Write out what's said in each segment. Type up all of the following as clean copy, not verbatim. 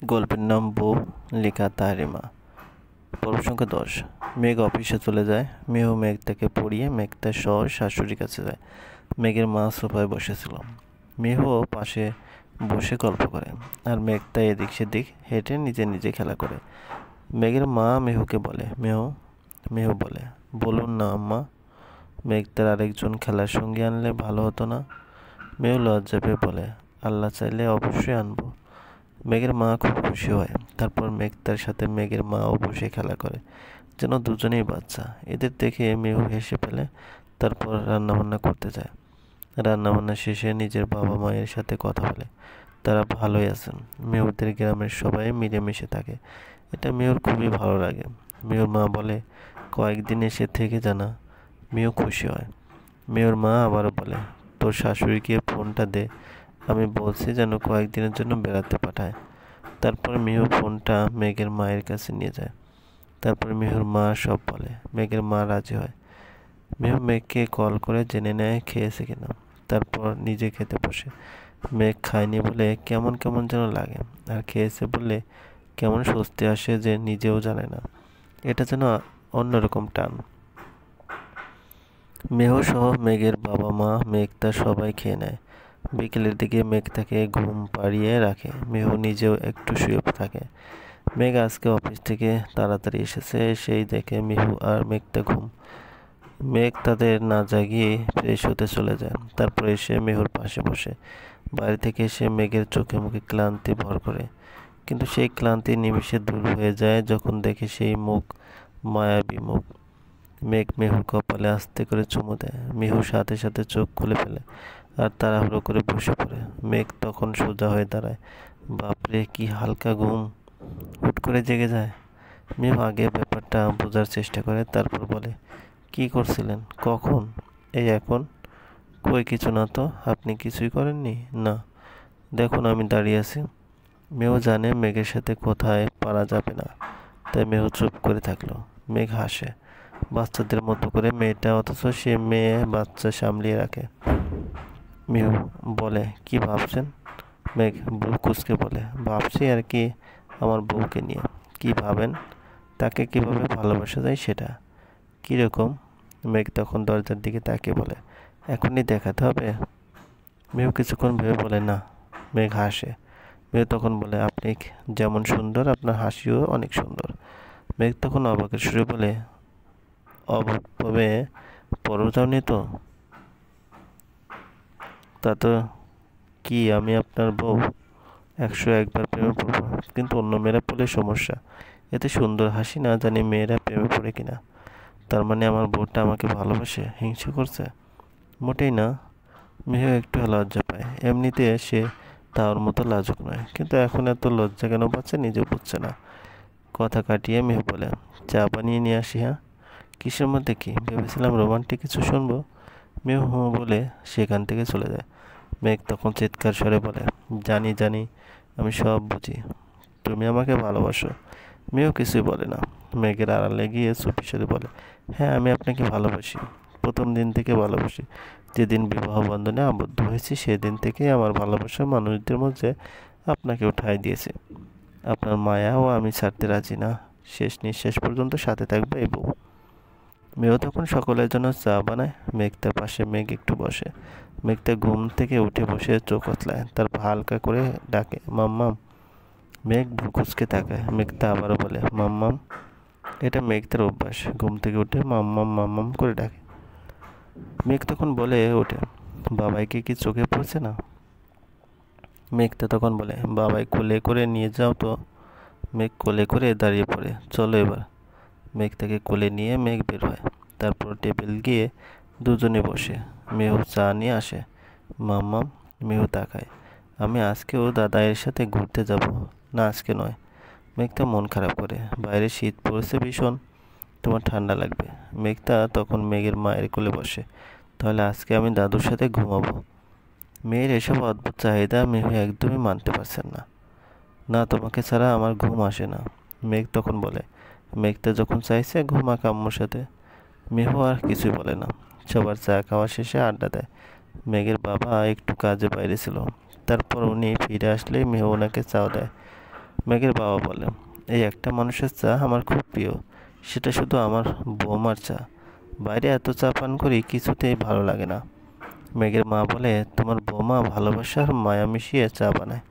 গল্পের নাম বউ, লেখা তাহরিমা। পর্ব সংখ্যা 10। মেঘ অফিসে চলে যায়। মেঘ মেঘটাকে পড়িয়ে মেঘতার শাশুড়ির কাছে যায়। মেঘের মা সোফায় বসেছিল। মেঘ পাশে বসে গল্প করে, আর মেঘতা এদিক সেদিক হেঁটে নিজে নিজে খেলা করে। মেঘের মা মেহুকে বলে, মেহু বলে, বলুন না আম্মা, মেঘতার আরেকজন খেলার সঙ্গী আনলে ভালো হতো না? মেহু লজ্জা পেয়ে বলে, আল্লাহ চাইলে অবশ্যই আনবো। মেঘের মা খুব খুশি হয়। তারপর মেঘ তার সাথে মেঘের মাও বসে খেলা করে, যেন দুজনেই বাচ্চা। এদের দেখে মেহু হেসে ফেলে। তারপর রান্নাবান্না করতে যায়। রান্নাবান্না শেষে নিজের বাবা মায়ের সাথে কথা বলে। তারা ভালোই আছেন। মেহুদের গ্রামের সবাই মিলেমিশে থাকে। এটা মেহুর খুবই ভালো লাগে। মেহুর মা বলে, কয়েকদিন এসে থেকে জানা। মেহু খুশি হয়। মেহুর মা আবারও বলে, তোর শাশুড়িকে ফোনটা দে, আমি বলছি যেন কয়েকদিনের জন্য বেড়াতে পাঠায়। তারপর মিহু ফোনটা মেঘের মায়ের কাছে নিয়ে যায়। তারপর মিহুর মা সব বলে। মেঘের মা রাজি হয়। মিহু মেঘকে কল করে জেনে নেয় খেয়েছে কিনা। তারপর নিজে খেতে বসে। মেঘ খায়নি বলে কেমন কেমন যেন লাগে, আর খেয়েছে বললে কেমন স্বস্তি আসে যে নিজেও জানে না। এটা যেন অন্যরকম টান। মেহু সহ মেঘের বাবা মা মেঘটা সবাই খেয়ে নেয়। বিকেলের দিকে মেঘ তাকে ঘুম পাড়িয়ে রাখে। মেহু নিজেও একটু শুয়ে থাকে। মেঘ আজকে অফিস থেকে তাড়াতাড়ি এসেছে, সেই দেখে মিহু আর মেঘটা ঘুম। মেঘ তাদের না জাগিয়ে ফ্রেশ হতে চলে যায়। তারপর এসে মেহুর পাশে বসে। বাড়ি থেকে এসে মেঘের চোখে মুখে ক্লান্তি ভর করে, কিন্তু সেই ক্লান্তি নিমিষে দূর হয়ে যায় যখন দেখে সেই মুখ, মায়াবী মুখ। মেঘ মেহুর কপালে আস্তে করে চুমু দেয়। মিহু সাথে সাথে চোখ খুলে ফেলে আর তাড়াহুড়ো করে বসে পড়ে। মেঘ তখন সোজা হয়ে দাঁড়ায়। বাপরে, কি হালকা ঘুম! হুট করে জেগে যায়। মিহু আগে ব্যাপারটা বোঝার চেষ্টা করে, তারপর বলে, কি করছিলেন? কখন? এই এখন। কই কিছু না তো। আপনি কিছুই করেননি? না, দেখুন আমি দাঁড়িয়ে আছি। মেহু জানে মেঘের সাথে কোথায় পারা যাবে না, তাই মেহু চুপ করে থাকলো। মেঘ হাসে, বাচ্চাদের মতো করে মেয়েটা, অথচ সে মেয়ে বাচ্চা সামলিয়ে রাখে। মিহু বলে, কি ভাবছেন? মেঘ ভ্রু কুঁচকে বলে, ভাবছি আর কি, আমার বউকে নিয়ে। কি ভাবেন? তাকে কিভাবে ভালোবাসা যায় সেটা। কীরকম? মেঘ তখন দরজার দিকে তাকিয়ে বলে, এখনই দেখাতে হবে? মেঘ কিছুক্ষণ ভেবে বলে, না। মেঘ হাসে। মেঘ তখন বলে, আপনি যেমন সুন্দর, আপনার হাসিও অনেক সুন্দর। মেঘ তখন অবাকের সুরে বলে, অবাকভাবে পরও যাওনি তো? তা তো কি, আমি আপনার বউ, 101বার প্রেমে পড়বো, কিন্তু অন্য মেয়েরা পড়লে সমস্যা। এতে সুন্দর হাসি, না জানি মেয়েরা প্রেমে পড়ে কিনা। তার মানে আমার বউটা আমাকে ভালোবাসে, হিংসে করছে? মোটেই না। মেহ একটু লজ্জা পায়। এমনিতে সে তার মতো লাজুক নয়, কিন্তু এখন এত লজ্জা কেন পাচ্ছে নিজেও বুঝছে না। কথা কাটিয়ে মেহ বলে, চা বানিয়ে নিয়ে আসি। হ্যাঁ। কিসের মধ্যে কি? ভেবেছিলাম রোমান্টিক কিছু শুনবো। মেহ হুঁ বলে সেখান থেকে চলে যায়। মেঘ তখন চিৎকার স্বরে বলে, জানি জানি, আমি সব বুঝি, তুমি আমাকে ভালোবাসো। মেয়েও কিছুই বলে না। মেঘের আড়ালে গিয়ে চুপি সাথে বলে, হ্যাঁ আমি আপনাকে ভালোবাসি, প্রথম দিন থেকে ভালোবাসি। যেদিন বিবাহ বন্ধনে আবদ্ধ হয়েছি সেদিন থেকেই আমার ভালোবাসা মানুষদের মধ্যে আপনাকে উঠাই দিয়েছে। আপনার মায়াও আমি ছাড়তে রাজি না। শেষ নিঃশ্বাস পর্যন্ত সাথে থাকবে এই বউ। মেয়েও তখন সকলের জন্য চা বানায়। মেঘটার পাশে মেঘ একটু বসে। মেঘটা ঘুম থেকে উঠে বসে চোখ কতলায়, তারপর হালকা করে ডাকে, মাম্মাম। মেঘ ভ্রু কুঁচকে তাকায়। মেঘটা আবারও বলে, মাম্মাম। এটা মেঘটার অভ্যাস, ঘুম থেকে উঠে মাম্মাম মাম্মাম করে ডাকে। মেঘ তখন বলে ওঠে, বাবাইকে কি চোখে পড়ছে না? মেঘটা তখন বলে, বাবাই কোলে করে নিয়ে যাও তো। মেঘ কোলে করে দাঁড়িয়ে পড়ে, চলো এবার। মেঘ তাকে কোলে নিয়ে মেঘ বের হয়। তারপর টেবিল গিয়ে দুজনে বসে। মেহু চা নিয়ে আসে। মাম্মাম। মেহু তাকায়, আমি আজকেও দাদাইয়ের সাথে ঘুরতে যাব। না, আজকে নয়। মেঘটা মন খারাপ করে, বাইরে শীত পড়েছে ভীষণ, তোমার ঠান্ডা লাগবে। মেঘটা তখন মেঘের মায়ের কোলে বসে, তাহলে আজকে আমি দাদুর সাথে ঘুমাবো। মেয়ের এসব অদ্ভুত চাহিদা মেহু একদমই মানতে পারছেন না। না, তোমাকে ছাড়া আমার ঘুম আসে না। মেঘ তখন বলে, মেঘটা যখন চাইছে ঘুমাক আম্মুর সাথে। মেহু আর কিছুই বলে না। সবার চা খাওয়া শেষে আড্ডা দেয়। মেঘের বাবা একটু কাজে বাইরে ছিল। তারপর উনি ফিরে আসলেই মেহু ওনাকে চাও দেয়। মেঘের বাবা বলে, এই একটা মানুষের চা আমার খুব প্রিয়, সেটা শুধু আমার বৌমার চা। বাইরে এত চা পান করি কিছুতেই ভালো লাগে না। মেঘের মা বলে, তোমার বৌমা ভালোবাসার মায়া মিশিয়ে চা বানায়,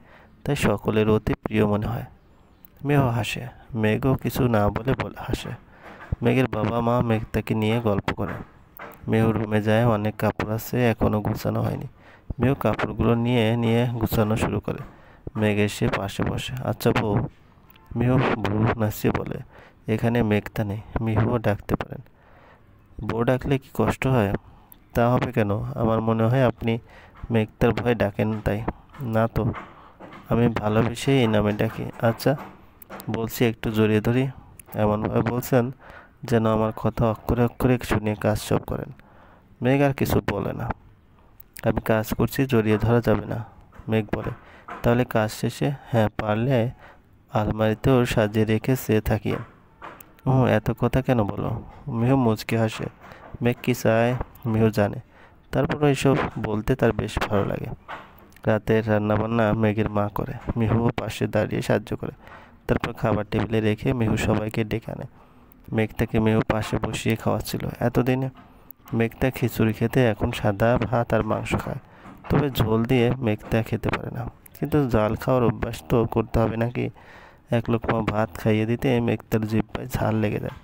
তাই সকলের অতি প্রিয় মনে হয়। মেঘও হাসে, মেঘও কিছু না বলে হাসে। মেঘের বাবা মা মেঘটাকে নিয়ে গল্প করে। মেঘ রুমে যায়, অনেক কাপড় আছে এখনো গুছানো হয়নি। মেঘ কাপড়গুলো নিয়ে নিয়ে গুছানো শুরু করে। মেঘ এসে পাশে বসে। আচ্ছা বউ, মিহু ভ্রু নাচিয়ে বলে, এখানে মেঘটা নেই, মিহুও ডাকতে পারেন। বউ ডাকলে কি কষ্ট হয়? তা হবে কেন? আমার মনে হয় আপনি মেঘটার ভয় ডাকেন তাই। না তো, আমি ভালোবেসেই এই নামে ডাকি। আচ্ছা বলছি, একটু জড়িয়ে ধরি। এমনভাবে বলছেন যেন আমার কথা অক্ষরে অক্ষরে শুনে কাজ সব করেন। মেঘ আর কিছু বলে না। আমি কাজ করছি, জড়িয়ে ধরা যাবে না। মেঘ বলে, তাহলে কাজ শেষে? হ্যাঁ, পারলে আলমারিতেও সাজিয়ে রেখে সে থাকি। এত কথা কেন বলো? মিহু মুচকি হাসে। মেঘ কি চায় মিহু জানে, তারপরও এসব বলতে তার বেশ ভালো লাগে। রাতের রান্নাবান্না মেঘের মা করে, মিহুও পাশে দাঁড়িয়ে সাহায্য করে। তারপর খাবার টেবিলে রেখে মিহু সবাইকে ডেকে আনে। মেঘটাকে মিহু পাশে বসিয়ে খাওয়াচ্ছিল। এতদিনে মেঘটা খিচুড়ি খেতে এখন সাদা ভাত আর মাংস খায়। তবে ঝোল দিয়ে মেঘটা খেতে পারে না। কিন্তু জাল খাওয়ার অভ্যাস তো করতে হবে নাকি? এক লোকমা ভাত খাইয়ে দিতে মেঘটার জিহ্বায় ঝাল লেগে যায়,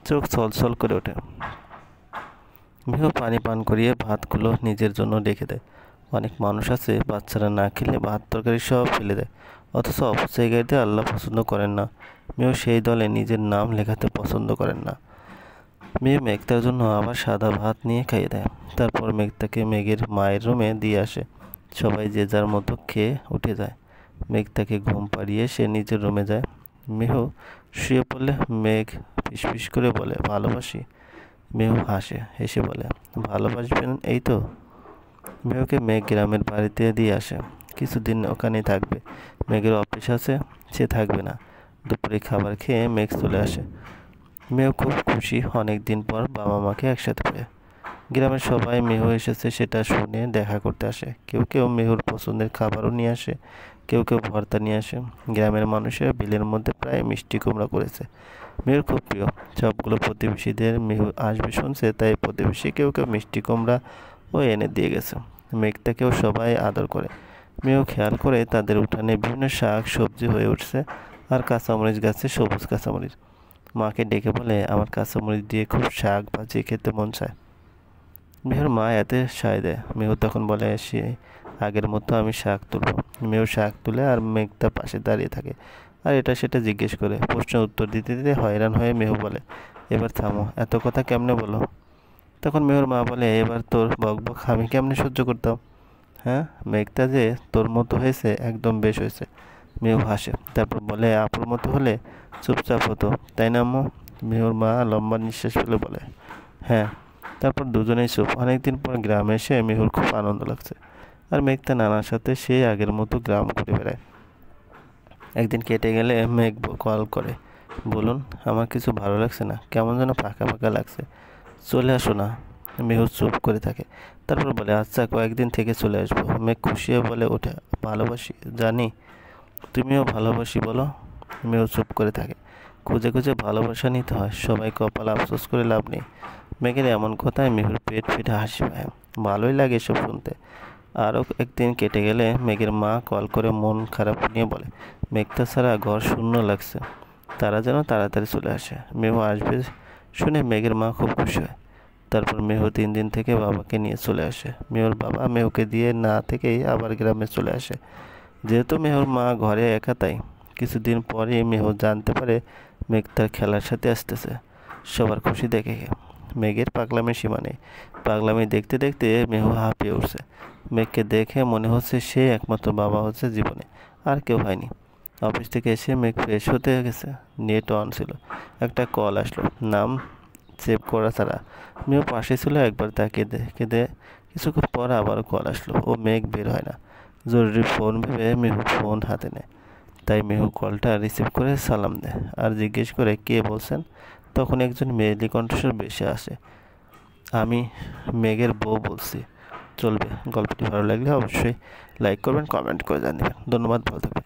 চোখ ছলছল করে ওঠে। মিহু পানি পান করিয়ে ভাতগুলো নিজের জন্য রেখে দেয়। অনেক মানুষ আছে বাচ্চারা না খেলে ভাত তরকারি সব ফেলে দেয়, অথচ অপচয় গাইতে আল্লাহ পছন্দ করেন না। মিহু সেই দলে নিজের নাম লেখাতে পছন্দ করেন না। মেয়ে মেঘতার জন্য আবার সাদা ভাত নিয়ে খাইয়ে দেয়। তারপর মেঘতাকে মেঘের মায়ের রুমে দিয়ে আসে। সবাই যে যার মতো খেয়ে উঠে যায়। মেঘতাকে ঘুম পাড়িয়ে সে নিজের রুমে যায়। মেহু শুয়ে পড়লে মেঘ ফিসফিস করে বলে, ভালোবাসি। মেহু হেসে বলে, ভালোবাসবেন এই তো। মেহুকে মেঘ গ্রামের বাড়িতে দিয়ে আসে। কিছুদিন ওখানেই থাকবে। মেঘের অফিস আছে, সে থাকবে না। দুপুরে খাবার খেয়ে মেঘ চলে আসে। মেয়েও খুব খুশি, অনেক দিন পর বাবা মাকে একসাথে পেয়ে। গ্রামের সবাই মেহু এসেছে সেটা শুনে দেখা করতে আসে। কেউ কেউ মেহুর পছন্দের খাবারও নিয়ে আসে, কেউ কেউ ভর্তা নিয়ে আসে। গ্রামের মানুষেরা বিলের মধ্যে প্রায় মিষ্টি কুমড়া করেছে, মেহুর খুব প্রিয়। সবগুলো প্রতিবেশীদের মেহু আসবে শুনছে, তাই প্রতিবেশী কেউ কেউ মিষ্টি কুমড়া ও এনে দিয়ে গেছে। মেঘটাকেও সবাই আদর করে। মেয়েও খেয়াল করে তাদের উঠানে বিভিন্ন শাক সবজি হয়ে উঠছে, আর কাঁচামরিচ গাছে সবুজ কাঁচামরিচ। মাকে ডেকে বলে, আমার কাঁচামরিচ দিয়ে খুব শাক ভাজি খেতে মন চায়। মেহুর মা এতে সায় দেয়। মেহু তখন বলে, সে আগের মতো আমি শাক তুলব। মেহু শাক তুলে আর মেঘটা পাশে দাঁড়িয়ে থাকে আর এটা সেটা জিজ্ঞেস করে। প্রশ্নের উত্তর দিতে দিতে হয়রান হয়ে মেহু বলে, এবার থামো, এত কথা কেমনে বলো? তখন মেহুর মা বলে, এবার তোর বকবক আমি কেমনে সহ্য করতাম? হ্যাঁ, মেঘটা যে তোর মতো হয়েছে একদম বেশ হয়েছে। মেহু হাসে, তারপর বলে, আপুর মতো হলে চুপচাপ হতো, তাই না আম্মু? মেহুর মা লম্বা নিঃশ্বাস ফেলে বলে, হ্যাঁ। তারপর দুজনেই চুপ। অনেকদিন পর গ্রামে এসে মেহুর খুব আনন্দ লাগছে, আর মেঘটা নানার সাথে সে আগের মতো গ্রাম ঘুরে বেড়ায়। একদিন কেটে গেলে মেঘ কল করে, বলুন, আমার কিছু ভালো লাগছে না, কেমন যেন ফাঁকা ফাঁকা লাগছে, চলে আসো না। মেহু চুপ করে থাকে, তারপর বলে, আচ্ছা কয়েকদিন থেকে চলে আসবো। মেঘ খুশি হয়ে বলে ওঠে, ভালোবাসি জানি, তুমিও ভালোবাসি বলো। মেয়েও চুপ করে থাকে। খুঁজে খুঁজে ভালোবাসা নিতে হয়, সবাই কপাল আফসোস করে লাভ নেই। মেঘের এমন কথায় মেহুর পেট ফেটে হাসি পায়। ভালোই লাগে এসব শুনতে। আরও একদিন কেটে গেলে মেঘের মা কল করে মন খারাপ নিয়ে বলে, মেঘটা ছাড়া ঘর শূন্য লাগছে, তারা যেন তাড়াতাড়ি চলে আসে। মেহু আসবে শুনে মেঘের মা খুব খুশি হয়। তারপর মেহু 3 দিন থেকে বাবাকে নিয়ে চলে আসে। মেহুর বাবা মেহুকে দিয়ে না থেকেই আবার গ্রামে চলে আসে। যেহেতু মেহুর মা ঘরে একা, তাই কিছুদিন পরেই মেহু জানতে পারে মেঘ তার খেলার সাথে আসতেছে। সবার খুশি দেখে মেঘের পাগলামির সীমা নেই। পাগলামি দেখতে দেখতে মেহু হাঁপিয়ে উঠছে। মেঘকে দেখে মনে হচ্ছে সে একমাত্র বাবা হচ্ছে জীবনে, আর কেউ হয়নি। অফিস থেকে এসে মেঘ ফ্রেশ হতে গেছে। নেট অন ছিল। একটা কল আসলো, নাম সেভ করা ছাড়া। মেহু পাশে ছিল, একবার তাকিয়ে দেখে কিছুক্ষণ পর আবারও কল আসলো। ও মেঘ বের হয় না। জরুরি ফোন ভেবে মেহু ফোন হাতে নেয়। তাই মেহু কলটা রিসিভ করে সালাম দেয় আর জিজ্ঞেস করে, কে বলছেন? তখন একজন মেয়েলি কণ্ঠস্বর ভেসে আসে, আমি মেঘের বউ বলছি। চলবে, গল্পটি ভালো লাগলে অবশ্যই লাইক করবেন, কমেন্ট করে জানাবেন। ধন্যবাদ, ভালো থাকবেন।